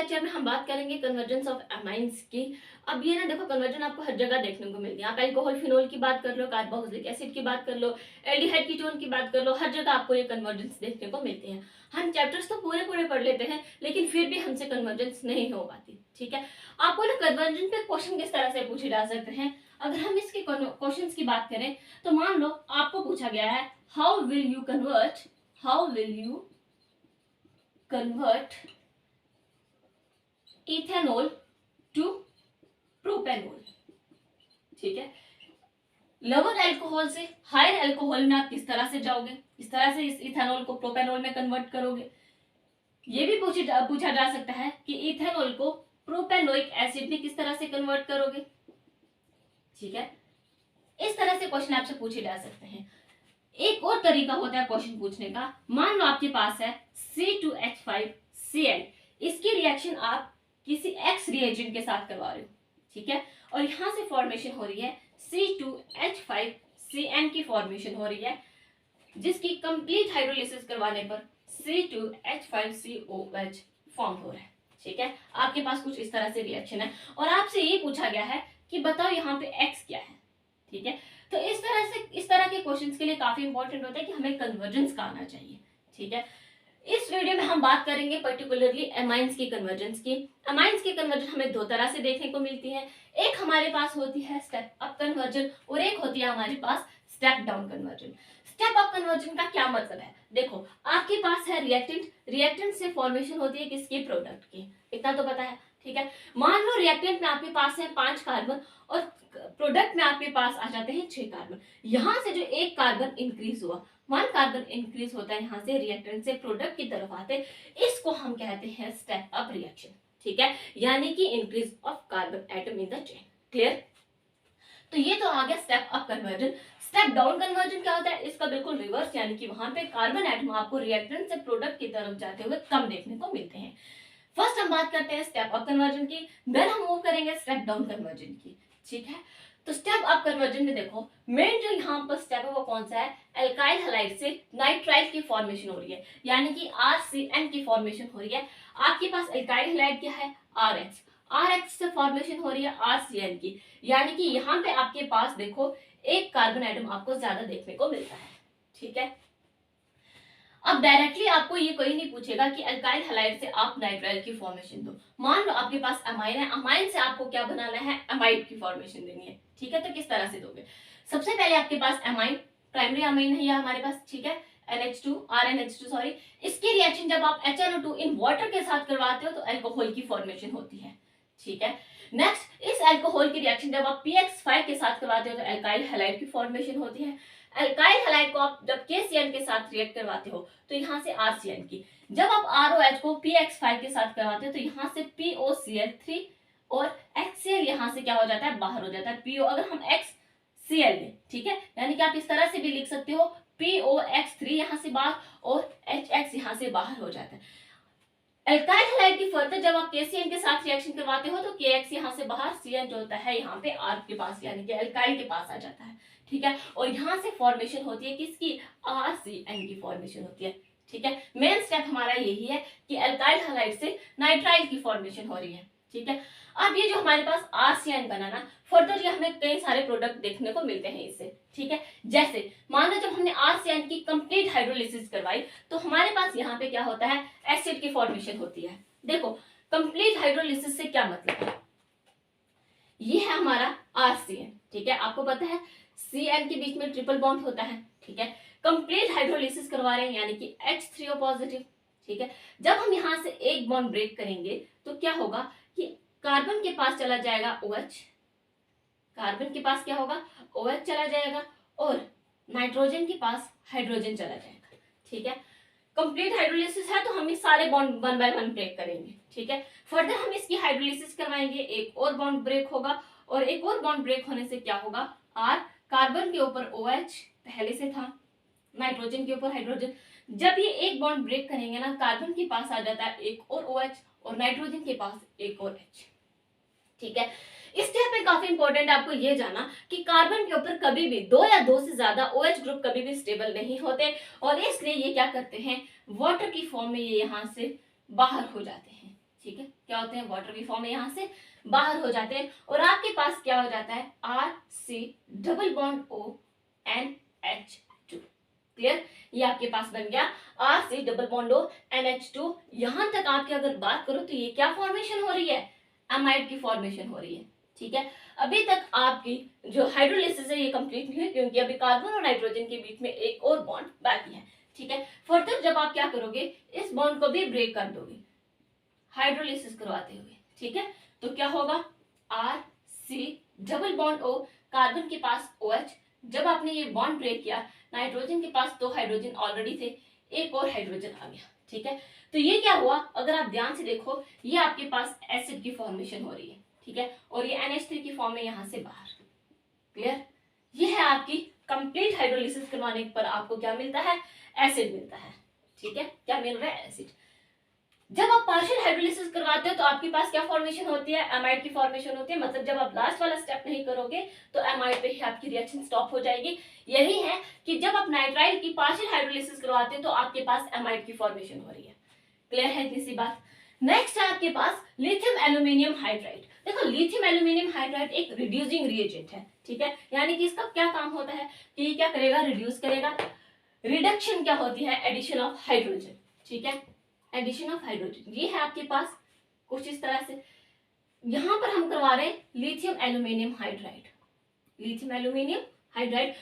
Lecture में हम बात करेंगे कन्वर्जेंस ऑफ अमाइंस की। अब ये ना देखो, कन्वर्जन आपको हर जगह देखने को मिलती है। आप अल्कोहल फिनोल की बात कर लो, कार्बोक्सिलिक एसिड की बात कर लो, एल्डिहाइड कीटोन की बात कर लो, हर जगह आपको ये कन्वर्जेंस देखने को मिलते हैं। हम चैप्टर्स तो पूरे पूरे पढ़ लेते हैं, लेकिन फिर भी हमसे कन्वर्जेंस नहीं हो पाती। ठीक है, आपको ना कन्वर्जन पे क्वेश्चन किस तरह से पूछे जा सकते हैं। अगर हम इसके क्वेश्चन की बात करें तो मान लो आपको पूछा गया है how will you convert ethanol to propanol. ठीक है, लोअर अल्कोहल से हायर अल्कोहल में आप किस तरह से जाओगे, इस तरह से इस इथेनॉल को प्रोपेनॉल में कन्वर्ट करोगे। ये भी पूछा जा सकता है कि इथेनॉल को प्रोपेनोइक एसिड में किस तरह से कन्वर्ट करोगे। ठीक है, इस तरह से क्वेश्चन आपसे पूछे जा सकते हैं। एक और तरीका होता है क्वेश्चन पूछने का। मान लो आपके पास है C2H5Cl, इसकी रिएक्शन आप किसी एक्स रिएजेंट के साथ करवा रहे हो। ठीक है, और यहां से फॉर्मेशन हो रही है C2H5Cn की फॉर्मेशन हो रही है, जिसकी कंप्लीट हाइड्रोलिसिस करवाने पर C2H5COH फॉर्म हो रहा है। ठीक है, आपके पास कुछ इस तरह से रिएक्शन है और आपसे ये पूछा गया है कि बताओ यहाँ पे एक्स क्या है। ठीक है, तो इस तरह के क्वेश्चंस के लिए काफी इंपॉर्टेंट होता है कि हमें कन्वर्जेंस का आना चाहिए। ठीक है, इस वीडियो में हम बात करेंगे पर्टिकुलरली अमाइंस की कन्वर्जेंस की। अमाइंस की कन्वर्जन हमें दो तरह से देखने को मिलती है। एक हमारे पास होती है स्टेप अप कन्वर्जन और एक होती है हमारे पास step down conversion. Step up conversion का क्या मतलब है, देखो आपके पास है रिएक्टेंट से फॉर्मेशन होती है किसकी, प्रोडक्ट की, इतना तो पता है। ठीक है, मान लो रिएक्टेंट में आपके पास है 5 कार्बन और प्रोडक्ट में आपके पास आ जाते हैं 6 कार्बन। यहां से जो एक कार्बन इंक्रीज हुआ, 1 कार्बन इंक्रीज होता है यहाँ से रिएक्टेंट से प्रोडक्ट की तरफ आते, इसको हम कहते हैं स्टेप अप रिएक्शन। ठीक है, यानी कि increase of carbon atom in the chain. Clear, तो ये तो आ गया step up conversion. Step down conversion क्या होता है, इसका बिल्कुल रिवर्स, यानी कि वहां पे कार्बन एटम आपको रिएक्टेंट से प्रोडक्ट की तरफ जाते हुए कम देखने को मिलते हैं। फर्स्ट हम बात करते हैं स्टेप अप कन्वर्जन की, देन हम मूव करेंगे स्टेप डाउन कन्वर्जन की। ठीक है, तो स्टेप अप कन्वर्जन में देखो मेन जो यहाँ पर स्टेप है वो कौन सा है, एल्काइल हैलाइड से नाइट्राइल की फॉर्मेशन हो रही है, यानी कि RCN की फॉर्मेशन हो रही है। आपके पास एल्काइल हैलाइड क्या है, RH से फॉर्मेशन हो रही है RCN की, यानी कि यहाँ पे आपके पास देखो एक कार्बन एटम आपको ज्यादा देखने को मिलता है। ठीक है, अब डायरेक्टली आपको ये कोई नहीं पूछेगा कि अल्काइल हैलाइड से आप नाइट्राइल की फॉर्मेशन दो। मान लो आपके पास अमाइन है, अमाइन से आपको क्या बनाना है, अमाइड की फॉर्मेशन देनी है। ठीक है, तो किस तरह से दोगे, सबसे पहले आपके पास अमाइन, प्राइमरी अमाइन है हमारे पास। ठीक है, RNH2 सॉरी, इसकी रिएक्शन जब आप HNO2 इन वाटर के साथ करवाते हो तो अल्कोहल की फॉर्मेशन होती है। ठीक है, नेक्स्ट इस अल्कोहल की रिएक्शन जब आप PX5 के साथ करवाते हो तो अल्काइल हैलाइड की फॉर्मेशन होती है। अल्काइल हैलाइड को आप जब KCN के साथ रिएक्ट करवाते हो तो यहाँ से RCN की, जब आप ROH को PX5 के साथ करवाते हो तो यहाँ से POCl3 और HCl यहाँ से क्या हो जाता है, बाहर हो जाता है PO, अगर हम XCl लें। ठीक है, यानी कि आप इस तरह से भी लिख सकते हो POX3 यहाँ से बाहर और HX यहाँ से बाहर हो जाता है। एल्काइल हैलाइड की फर्दर जब आप KCN के साथ रिएक्शन करवाते हो तो KX यहाँ से बाहर, CN जो होता है यहाँ पे R के पास यानी कि एल्काइल के पास आ जाता है। ठीक है, और यहाँ से फॉर्मेशन होती है किसकी, RCN की फॉर्मेशन होती है। ठीक है, मेन स्टेप हमारा यही है कि एल्काइल हैलाइड से नाइट्राइल की फॉर्मेशन हो रही है। ठीक है, अब ये जो हमारे पास RCN बना ना, फर्दर ये हमें कई सारे प्रोडक्ट देखने को मिलते हैं इससे। ठीक है, जैसे मान लो जब हमने RCN की कंप्लीट हाइड्रोलिसिस करवाई तो हमारे पास यहाँ पे क्या होता है, एसिड की फॉर्मेशन होती है। देखो कंप्लीट हाइड्रोलिसिस से क्या मतलब है, ये है हमारा RCN। ठीक है, आपको पता है CN के बीच में ट्रिपल बॉन्ड होता है। ठीक है, कंप्लीट हाइड्रोलिसिस करवा रहे हैं यानी कि H3O पॉजिटिव। ठीक है, जब हम यहाँ से एक बॉन्ड ब्रेक करेंगे तो क्या होगा कि कार्बन के पास चला जाएगा OH, कार्बन के पास क्या होगा, OH चला जाएगा और नाइट्रोजन के पास हाइड्रोजन चला जाएगा। ठीक है, कंप्लीट हाइड्रोलिसिस है तो हम इस सारे बॉन्ड 1 बाय 1 ब्रेक करेंगे। ठीक है, फर्दर हम इसकी हाइड्रोलिसिस करवाएंगे, एक और बॉन्ड ब्रेक होगा और एक और बॉन्ड ब्रेक होने से क्या होगा, R, कार्बन के ऊपर OH पहले से था, नाइट्रोजन के ऊपर हाइड्रोजन, जब ये एक बॉन्ड ब्रेक करेंगे ना, कार्बन के पास आ जाता है एक और OH और नाइट्रोजन के पास एक और H। ठीक है, इस स्टेप में काफी इंपॉर्टेंट है आपको ये जाना कि कार्बन के ऊपर कभी भी 2 या 2 से ज्यादा OH ग्रुप कभी भी स्टेबल नहीं होते और इसलिए ये क्या करते हैं, वाटर की फॉर्म में ये यहाँ से बाहर हो जाते हैं। ठीक है, क्या होते हैं, वाटर की फॉर्म में यहाँ से बाहर हो जाते हैं और आपके पास क्या हो जाता है, RC double bond O NH2। Clear, ये आपके पास बन गया RC double bond O NH2। यहां तक आपकी अगर बात करो तो ये क्या फॉर्मेशन हो रही है, एमाइड की फॉर्मेशन हो रही है। ठीक है, अभी तक आपकी जो हाइड्रोलिसिस है ये कंप्लीट नहीं हुई, क्योंकि अभी कार्बन और नाइट्रोजन के बीच में एक और बॉन्ड बाकी है। ठीक है, फर्दर जब आप क्या करोगे, इस बॉन्ड को भी ब्रेक कर दोगे हाइड्रोलिसिस करवाते हुए। ठीक है, तो क्या होगा, RC double bond O, carbon के पास OH, जब आपने ये बॉन्ड ब्रेक किया, नाइट्रोजन के पास 2 हाइड्रोजन ऑलरेडी थे, एक और हाइड्रोजन आ गया। ठीक है, तो ये क्या हुआ, अगर आप ध्यान से देखो, ये आपके पास एसिड की फॉर्मेशन हो रही है। ठीक है, और ये NH3 की फॉर्म में यहां से बाहर। क्लियर, ये है आपकी कंप्लीट हाइड्रोलिसिस करवाने पर आपको क्या मिलता है, एसिड मिलता है। ठीक है, क्या मिल रहा है, एसिड। जब आप पार्शियल हाइड्रोलिसिस करवाते हो तो आपके पास क्या फॉर्मेशन होती है, एमाइड की फॉर्मेशन होती है। मतलब जब आप लास्ट वाला स्टेप नहीं करोगे तो एमाइड पे ही आपकी रिएक्शन स्टॉप हो जाएगी। यही है कि जब आप नाइट्राइल की पार्शियल हाइड्रोलिसिस करवाते हो तो आपके पास एमाइड की फॉर्मेशन हो रही है। क्लियर है इतनी सी बात। नेक्स्ट है आपके पास लिथियम एल्यूमिनियम हाइड्राइड। देखो, लिथियम एल्यूमिनियम हाइड्राइड एक रिड्यूसिंग रिएजेंट है। ठीक है, यानी कि इसका क्या काम होता है कि ये क्या करेगा, रिड्यूस करेगा। रिडक्शन क्या होती है, एडिशन ऑफ हाइड्रोजन। ठीक है, एडिशन ऑफ हाइड्रोजन, ये है आपके पास कुछ इस तरह से। यहां पर हम करवा रहे हैं lithium aluminium hydride. Lithium aluminium hydride,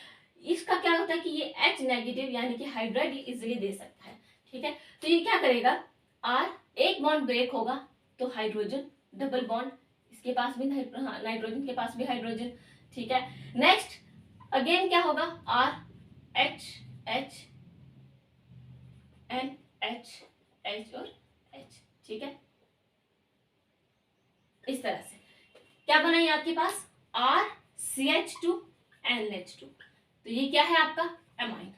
इसका क्या होता है कि ये H नेगेटिव यानी कि हाइड्राइड इजिली दे सकता है। ठीक है, तो ये क्या करेगा, R, एक बॉन्ड ब्रेक होगा तो हाइड्रोजन डबल बॉन्ड, इसके पास भी नाइट्रोजन के पास भी हाइड्रोजन। ठीक है, नेक्स्ट अगेन क्या होगा, R H H N H H और H। ठीक है, इस तरह से क्या बना ये आपके पास, RCH2 NH2। तो ये क्या है आपका, एमाइन।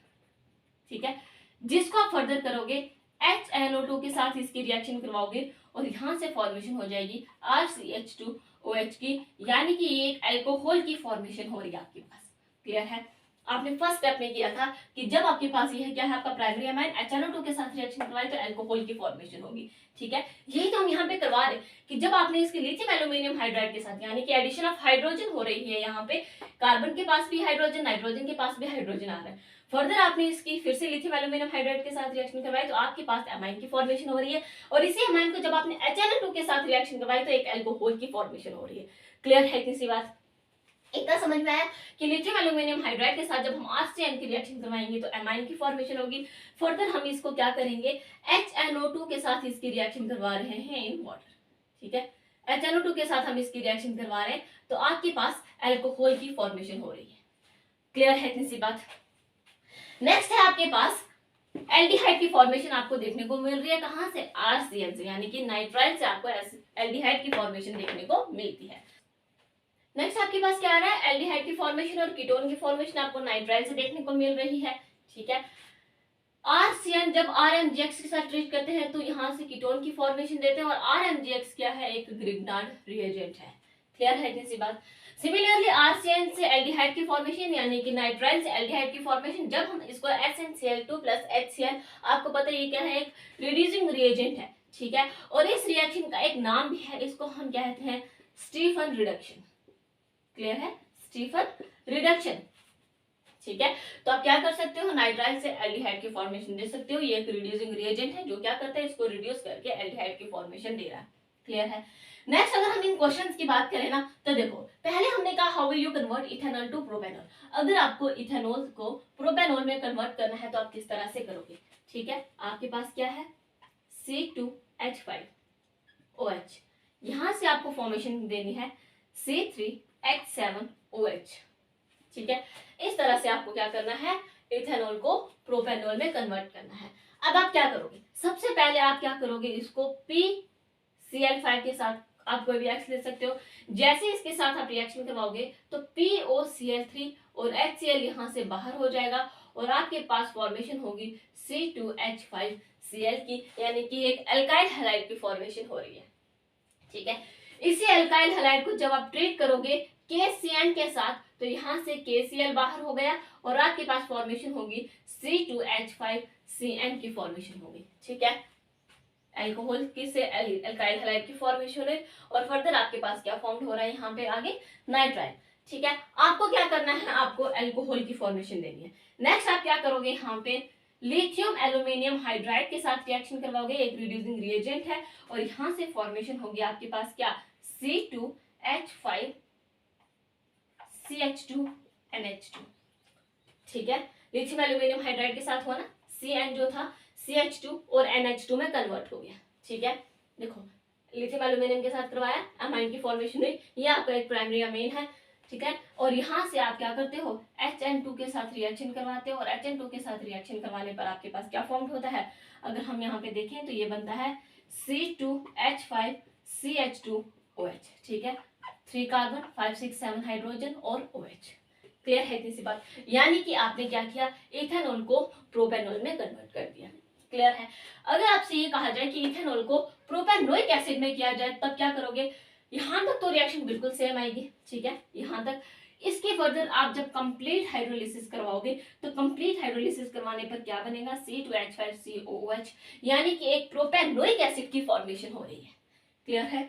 ठीक है, जिसको आप फर्दर करोगे HNO2 के साथ इसकी रिएक्शन करवाओगे और यहां से फॉर्मेशन हो जाएगी RCH2OH की, यानी कि ये एक अल्कोहल की फॉर्मेशन हो रही है आपके पास। क्लियर है, आपने फर्स्ट स्टेप में किया था कि जब आपके पास ये है क्या है, आपका प्राइमरी अमाइन HNO2 के साथ रिएक्शन करवाए तो अल्कोहल की फॉर्मेशन होगी। ठीक है, यही तो हम यहाँ पे करवा रहे कि जब आपने इसके लिथियम एल्यूमिनियम हाइड्राइड के साथ, यानी कि एडिशन ऑफ हाइड्रोजन हो रही है, यहाँ पे कार्बन के पास भी हाइड्रोजन, नाइट्रोजन के पास भी हाइड्रोजन आ रहा है। फर्दर आपने इसकी फिर से लिथियम एल्यूमिनियम हाइड्राइड के साथ रिएक्शन करवाई तो आपके पास अमाइन की फॉर्मेशन हो रही है, और इसी अमाइन को जब आपने HNO2 के साथ रिएक्शन करवाई तो एक अल्कोहल की फॉर्मेशन हो रही है। क्लियर है इतनी सी बात। इतना समझ में आया कि लिथियम एल्यूमिनियम हाइड्राइड के साथ जब हम RCN की रिएक्शन करवाएंगे तो अमाइन की फॉर्मेशन होगी। फर्दर हम इसको क्या करेंगे, HNO2 के साथ इसकी रिएक्शन करवा रहे हैं इन वाटर। ठीक है, HNO2 के साथ हम इसकी रिएक्शन करवा रहे हैं तो आपके पास अल्कोहल की फॉर्मेशन हो रही है। क्लियर है इतनी सी बात। नेक्स्ट है आपके पास एल्डिहाइड की फॉर्मेशन आपको देखने को मिल रही है, कहां से, RCl से, यानी कि नाइट्राइल से आपको एल्डिहाइड की फॉर्मेशन देखने को मिलती है। नेक्स्ट आपके पास क्या आ रहा है, एल्डिहाइड की फॉर्मेशन और कीटोन की फॉर्मेशन आपको नाइट्राइल से देखने को मिल रही है। ठीक है, RCN जब RMGX के साथ ट्रीट करते हैं तो यहाँ से कीटोन की फॉर्मेशन देते हैं, और RMGX क्या है, एक ग्रिग्नार्ड रिएजेंट है। क्लियर है इतनी सी बात। सिमिलरली RCN से एल्डिहाइड की फॉर्मेशन, यानी कि नाइट्राइल से एल्डिहाइड की फॉर्मेशन, जब हम इसको SnCl2 प्लस HCl, आपको पता है ये क्या है, एक रिड्यूसिंग रिएजेंट है। ठीक है, और इस रिएक्शन का एक नाम भी है, इसको हम कहते हैं स्टीफन रिडक्शन। क्लियर है, स्टीफन रिडक्शन। ठीक है, तो आप क्या कर सकते हो, नाइट्राइल से एल्डिहाइड की फॉर्मेशन दे सकते हो। ये एक रिड्यूसिंग रिएजेंट है जो क्या करता है, इसको रिड्यूस करके एल्डिहाइड की फॉर्मेशन दे रहा है। क्लियर है। नेक्स्ट अगर हम इन क्वेश्चंस की बात करें ना, तो देखो पहले हमने कहा how will you convert ethanol to propanol. अगर आपको इथेनॉल को प्रोपेनॉल में कन्वर्ट करना है तो आप किस तरह से करोगे। ठीक है, आपके पास क्या है, C2H5OH, यहां से आपको फॉर्मेशन देनी है C3H7OH। ठीक है, इस तरह से आपको क्या करना है, इथेनॉल को प्रोपेनॉल में कन्वर्ट करना है। अब आप क्या करोगे, सबसे पहले आप क्या करोगे, इसको PCl5 के साथ आप कोई भी एक्स ले सकते हो। जैसे इसके साथ आप रिएक्शन करवाओगे तो POCl3 और HCl यहां से बाहर हो जाएगा और आपके पास फॉर्मेशन होगी C2H5Cl की, यानी कि एक एल्काइल हैलाइड की फॉर्मेशन हो रही है। ठीक है, इसी एल्काइल हैलाइड को जब आप ट्रीट करोगे KCN के साथ तो यहां से KCl बाहर हो गया और आपके पास फॉर्मेशन होगी C2H5CN की फॉर्मेशन होगी। ठीक है, अल्कोहल की से अल्काइल हैलाइड की फॉर्मेशन है, और फर्दर आपके पास क्या फॉर्म हो रहा है यहाँ पे आगे, नाइट्राइल। ठीक है, आपको क्या करना है, आपको अल्कोहल की फॉर्मेशन देनी है। नेक्स्ट आप क्या करोगे, यहाँ पे लिथियम एल्यूमिनियम हाइड्राइड के साथ रिएक्शन करवाओगे, एक रिड्यूसिंग रिएजेंट है, और यहाँ से फॉर्मेशन होगी आपके पास क्या, C2H5CH2NH2। ठीक है, लिथियम एल्यूमिनियम हाइड्राइड के साथ हुआ ना, Cn जो था CH2 और NH2 में कन्वर्ट हो गया। ठीक है, देखो लिथियम एल्यूमिनियम के साथ करवाया, अमाइन की फॉर्मेशन हुई, ये आपका एक प्राइमरी अमीन है। ठीक है, और यहाँ से आप क्या करते हो, HN2 के साथ रिएक्शन करवाते हो, और HN2 के साथ रिएक्शन करवाने पर आपके पास क्या फॉर्म होता है, अगर हम यहाँ पे देखें तो ये बनता है C2H5CH2OH। ठीक है, 3 कार्बन 5 6 7 हाइड्रोजन और OH। क्लियर है इतनी सी बात, यानी कि आपने क्या किया, इथेनॉल को प्रोपेनॉल में कन्वर्ट कर दिया। क्लियर है, अगर आपसे ये कहा जाए कि इथेनॉल को प्रोपेनोइक एसिड में किया जाए तब क्या करोगे, यहां तक तो रिएक्शन बिल्कुल सेम आएगी। ठीक है, यहां तक। इसके फर्दर आप जब कंप्लीट हाइड्रोलिसिस करवाओगे तो कंप्लीट हाइड्रोलिसिस करवाने पर क्या बनेगा, C2H5COOH, यानी कि एक प्रोपेनोइक एसिड की फॉर्मेशन हो रही है। क्लियर है,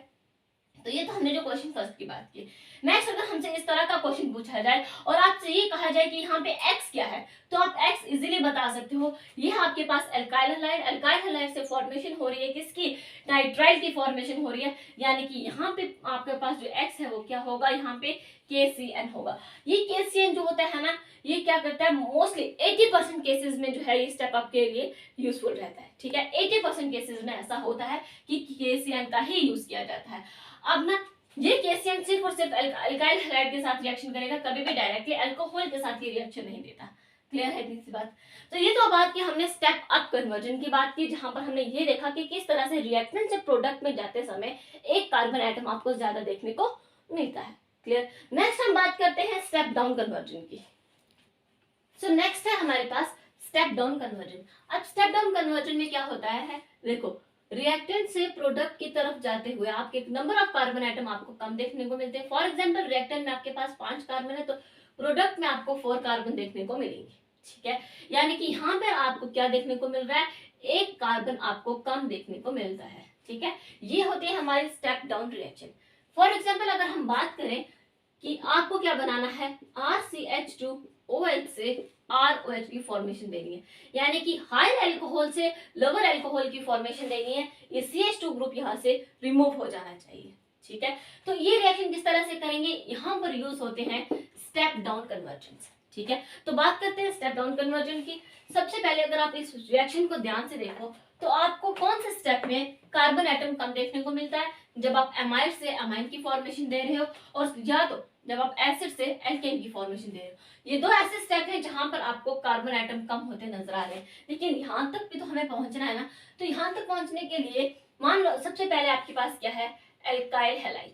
तो ये तो हमने जो क्वेश्चन फर्स्ट की बात की। नेक्स्ट अगर हमसे इस तरह का क्वेश्चन पूछा जाए और आपसे ये कहा जाए कि यहाँ पे x क्या है, तो आप x इजीली बता सकते हो, ये आपके पास अल्काइल हैलाइड, अल्काइल हैलाइड से फॉर्मेशन हो रही है किसकी, नाइट्राइल की फॉर्मेशन हो रही है, यानी कि यहाँ पे आपके पास जो x है वो क्या होगा, यहाँ पे KCN होगा। ये KCN जो होता है ना, ये क्या करता है, मोस्टली 80% केसेस में जो है ये स्टेप आपके लिए यूजफुल रहता है। ठीक है, 80% केसेस में ऐसा होता है कि KCN का ही यूज किया जाता है। अब ना ये KCN सिर्फ और सिर्फ अल्काइल हैलाइड के साथ रिएक्शन करेगा, कभी भी डायरेक्टली अल्कोहल के साथ ये रिएक्शन नहीं देता। क्लियर है इतनी सी बात। तो ये तो बात की हमने स्टेप अप कन्वर्जन की बात की, जहां पर हमने ये देखा कि किस तरह से रिएक्टेंट से प्रोडक्ट में जाते समय एक कार्बन एटम आपको ज्यादा देखने को मिलता है। क्लियर, नेक्स्ट हम बात करते हैं स्टेप डाउन कन्वर्जन की। सो नेक्स्ट है हमारे पास स्टेप डाउन कन्वर्जन। अब स्टेप डाउन कन्वर्जन में क्या होता है, देखो रिएक्टेंट से प्रोडक्ट की तरफ जाते हुए आपके नंबर ऑफ कार्बन एटम आपको कम देखने को मिलते हैं। फॉर एग्जांपल रिएक्टेंट में आपके पास 5 कार्बन है तो प्रोडक्ट में आपको 4 कार्बन देखने को मिलेंगे। ठीक है, यानी कि यहाँ पर आपको क्या देखने को मिल रहा है, एक कार्बन आपको कम देखने को मिलता है। ठीक है, ये होते हैं हमारे step down reaction. For example अगर हम बात करें कि आपको क्या बनाना है, RCH2OH से ROH की फॉर्मेशन देनी है, यानी कि हाई अल्कोहल से लोअर अल्कोहल की फॉर्मेशन देनी है, ये CH2 ग्रुप यहाँ से रिमूव हो जाना चाहिए। ठीक है, तो ये रिएक्शन किस तरह से करेंगे, यहाँ पर यूज होते हैं स्टेप डाउन कन्वर्जन। ठीक है, तो बात करते हैं स्टेप डाउन कन्वर्जन की। सबसे पहले अगर आप इस रिएक्शन को ध्यान से देखो तो आपको कौन से स्टेप में कार्बन एटम कम देखने को मिलता है, जब आप एमाइड से अमाइन की फॉर्मेशन दे रहे हो, और या तो जब आप एसिड से एल्केन की फॉर्मेशन दे रहे हो। ये दो ऐसे स्टेप हैं जहां पर आपको कार्बन एटम कम होते नजर आ रहे हैं, लेकिन यहाँ तक भी तो हमें पहुंचना है ना। तो यहाँ तक पहुंचने के लिए मान लो सबसे पहले आपके पास क्या है, अल्काइल हैलाइड।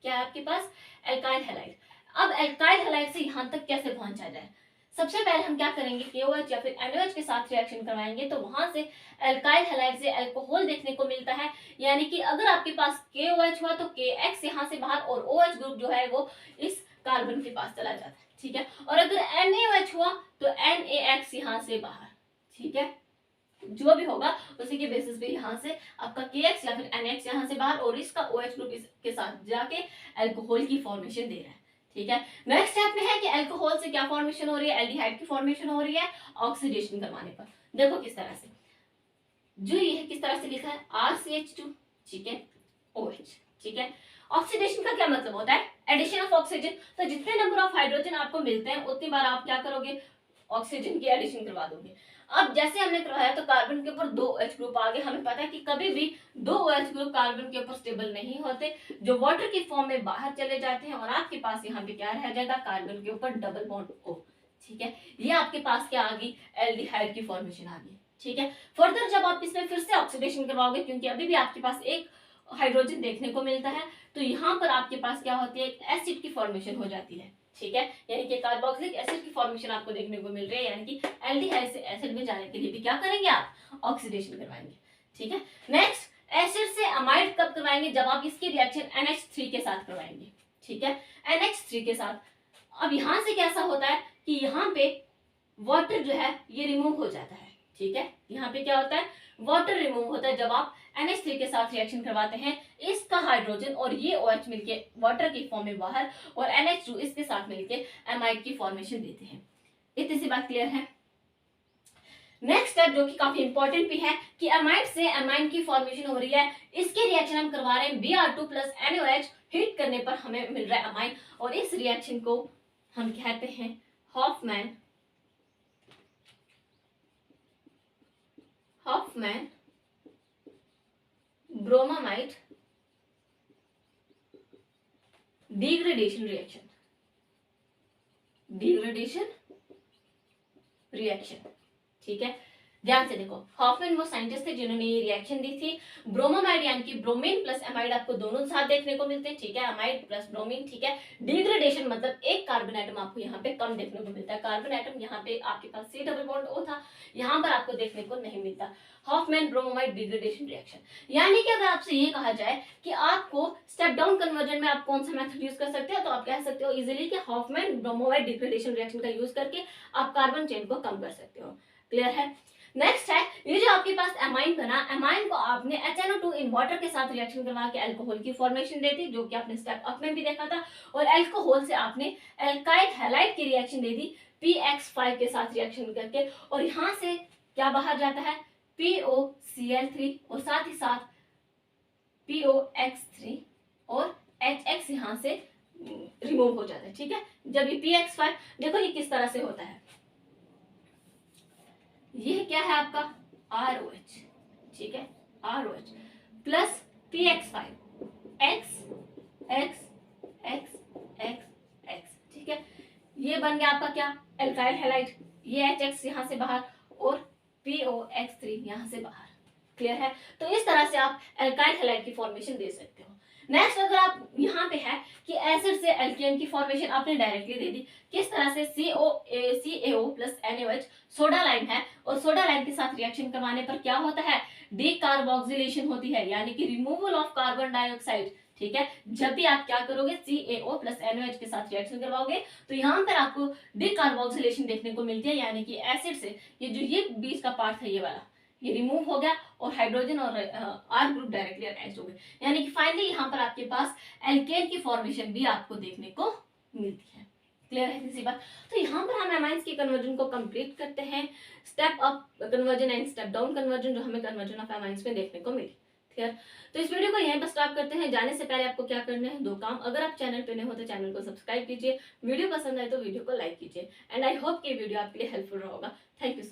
क्या है आपके पास, अल्काइल हैलाइड। अब अल्काइल हैलाइड से यहाँ तक कैसे पहुंचा जाए, सबसे पहले हम क्या करेंगे, KOH या फिर NOH के साथ रिएक्शन करवाएंगे, तो वहां से अल्काइल हैलाइड से अल्कोहल देखने को मिलता है, यानी कि अगर आपके पास KOH हुआ तो KX यहाँ से बाहर और OH ग्रुप जो है वो इस कार्बन के पास चला जाता है। ठीक है, और अगर NaOH हुआ तो NaX यहाँ से बाहर। ठीक है, जो भी होगा उसी के बेसिस पे यहाँ से आपका KX या फिर NX यहाँ से बाहर, और इसका OH ग्रुप इसके साथ जाके अल्कोहल की फॉर्मेशन दे रहा है। ठीक है, नेक्स्ट स्टेप में है कि अल्कोहल से क्या फॉर्मेशन हो रही है, एल्डिहाइड की फॉर्मेशन हो रही है ऑक्सीडेशन करवाने पर। देखो किस तरह से, जो ये है किस तरह से लिखा है RCH2, ठीक है, OH। ठीक है, ऑक्सीडेशन का क्या मतलब होता है, एडिशन ऑफ ऑक्सीजन। तो जितने नंबर ऑफ हाइड्रोजन आपको मिलते हैं उतनी बार आप क्या करोगे, ऑक्सीजन की एडिशन करवा दोगे। अब जैसे हमने करवाया तो कार्बन के ऊपर 2 OH ग्रुप आ गए। हमें पता है कि कभी भी 2 OH ग्रुप कार्बन के ऊपर स्टेबल नहीं होते, जो वाटर की फॉर्म में बाहर चले जाते हैं, और आपके पास यहाँ पे क्या रह जाएगा, कार्बन के ऊपर डबल बॉन्ड O। ठीक है, ये आपके पास क्या आ गई, एल्डिहाइड की फॉर्मेशन आ गई। ठीक है, फर्दर जब आप इसमें फिर से ऑक्सीडेशन करवाओगे, क्योंकि अभी भी आपके पास एक हाइड्रोजन देखने को मिलता है, तो यहाँ पर आपके पास क्या होती है, एसिड की फॉर्मेशन हो जाती है। ठीक है, यानी कि कार्बोक्सिलिक एसिड की फॉर्मेशन आपको देखने को मिल रही है, यानी कि एल्डिहाइड से एसिड में जाने के लिए भी क्या करेंगे आप, ऑक्सीडेशन करवाएंगे। ठीक है, नेक्स्ट एसिड से अमाइड कब करवाएंगे, जब आप इसकी रिएक्शन NH3 के साथ करवाएंगे। ठीक है, NH3 के साथ। अब यहाँ से कैसा होता है कि यहाँ पे वाटर जो है ये रिमूव हो जाता है। ठीक है, यहाँ पे क्या होता है, वाटर रिमूव होता है जब आप NH3 के साथ रिएक्शन करवाते हैं। इसका हाइड्रोजन और ये OH मिलके वाटर की फॉर्म में बाहर और NH2 इसके साथ मिलके एमाइड की फॉर्मेशन देते हैं। इतनी सी बात क्लियर है। नेक्स्ट स्टेप जो कि काफी इंपॉर्टेंट भी है कि एमाइड से एमाइन की फॉर्मेशन हो रही है, इसके रिएक्शन हम करवा रहे हैं Br2 प्लस NaOH, हीट करने पर हमें मिल रहा है अमाइन, और इस रिएक्शन को हम कहते हैं हॉफमैन ब्रोमामाइड डिग्रेडेशन रिएक्शन। ठीक है, ध्यान से देखो, हॉफमैन वो साइंटिस्ट थे जिन्होंने ये रिएक्शन दी थी। ब्रोमामाइड यानी कि ब्रोमीन प्लस एमाइड आपको दोनों साथ देखने को मिलते हैं। ठीक है, एमाइड प्लस ब्रोमीन। ठीक है, डिग्रेडेशन मतलब एक कार्बन एटम आपको यहाँ पे कम देखने को मिलता है। कार्बन एटम यहाँ पे आपके पास C डबल बॉन्ड O था, यहाँ पर आपको देखने को नहीं मिलता। हॉफमैन ब्रोमामाइड डिग्रेडेशन रिएक्शन, यानी कि अगर आपसे ये कहा जाए कि आपको स्टेप डाउन कन्वर्जन में आप कौन सा मेथड यूज कर सकते हो, तो आप कह सकते हो इजीली कि हॉफमैन ब्रोमामाइड डिग्रेडेशन रिएक्शन का यूज करके आप कार्बन चेन को कम कर सकते हो। क्लियर है। नेक्स्ट है, ये जो आपके पास एमाइन बना, एमाइन को आपने HNO2 इन वाटर के साथ रिएक्शन करवा के अल्कोहल की फॉर्मेशन देती, जो कि आपने स्टेप अप में भी देखा था, और अल्कोहल से आपने एल्काइल हैलाइड की रिएक्शन दे दी PX5 के साथ रिएक्शन करके, और यहाँ से क्या बाहर जाता है, POCl3 और साथ ही साथ POX3 और HX यहाँ से रिमूव हो जाता है। ठीक है, जब ये PX5, देखो ये किस तरह से होता है, ये क्या है आपका ROH। ठीक है, ROH plus PX5 X X X X X। ठीक है, ये बन गया आपका क्या, एल्काइल हैलाइड, ये HX यहाँ से बाहर और POX3 यहाँ से बाहर। क्लियर है, तो इस तरह से आप एल्काइल हैलाइड की फॉर्मेशन दे सकते हो। नेक्स्ट, अगर आप यहाँ पे है कि एसिड से एल्केन की फॉर्मेशन आपने डायरेक्टली दे दी, किस तरह से, CaO plus NaOH soda lime है, और सोडा लाइम के साथ रिएक्शन करवाने पर क्या होता है, डीकार्बोक्सिलेशन होती है, यानी कि रिमूवल ऑफ कार्बन डाइऑक्साइड। ठीक है, जब भी आप क्या करोगे, CaO प्लस NaOH के साथ रिएक्शन करवाओगे तो यहाँ पर आपको डीकार्बोक्सिलेशन देखने को मिलती है, यानी कि एसिड से ये बीच का पार्ट है, ये वाला ये रिमूव हो गया और हाइड्रोजन और R ग्रुप डायरेक्टली अटैच हो गए, यानी कि फाइनली यहाँ पर आपके पास एल्केन की फॉर्मेशन भी आपको देखने को मिलती है। क्लियर है किसी बात। तो यहाँ पर हम एमाइंस की कन्वर्जन को कंप्लीट करते हैं, step up conversion and step down conversion, जो हमें कन्वर्जन ऑफ एमाइंस में देखने को मिली। क्लियर, तो इस वीडियो को यहीं पर स्टॉप करते हैं। जाने से पहले आपको क्या करना है, दो काम। अगर आप चैनल पे नए हो तो चैनल को सब्सक्राइब कीजिए, वीडियो पसंद आए तो वीडियो को लाइक कीजिए, एंड आई होप कि वीडियो आपके लिए हेल्पफुल होगा। Thank you.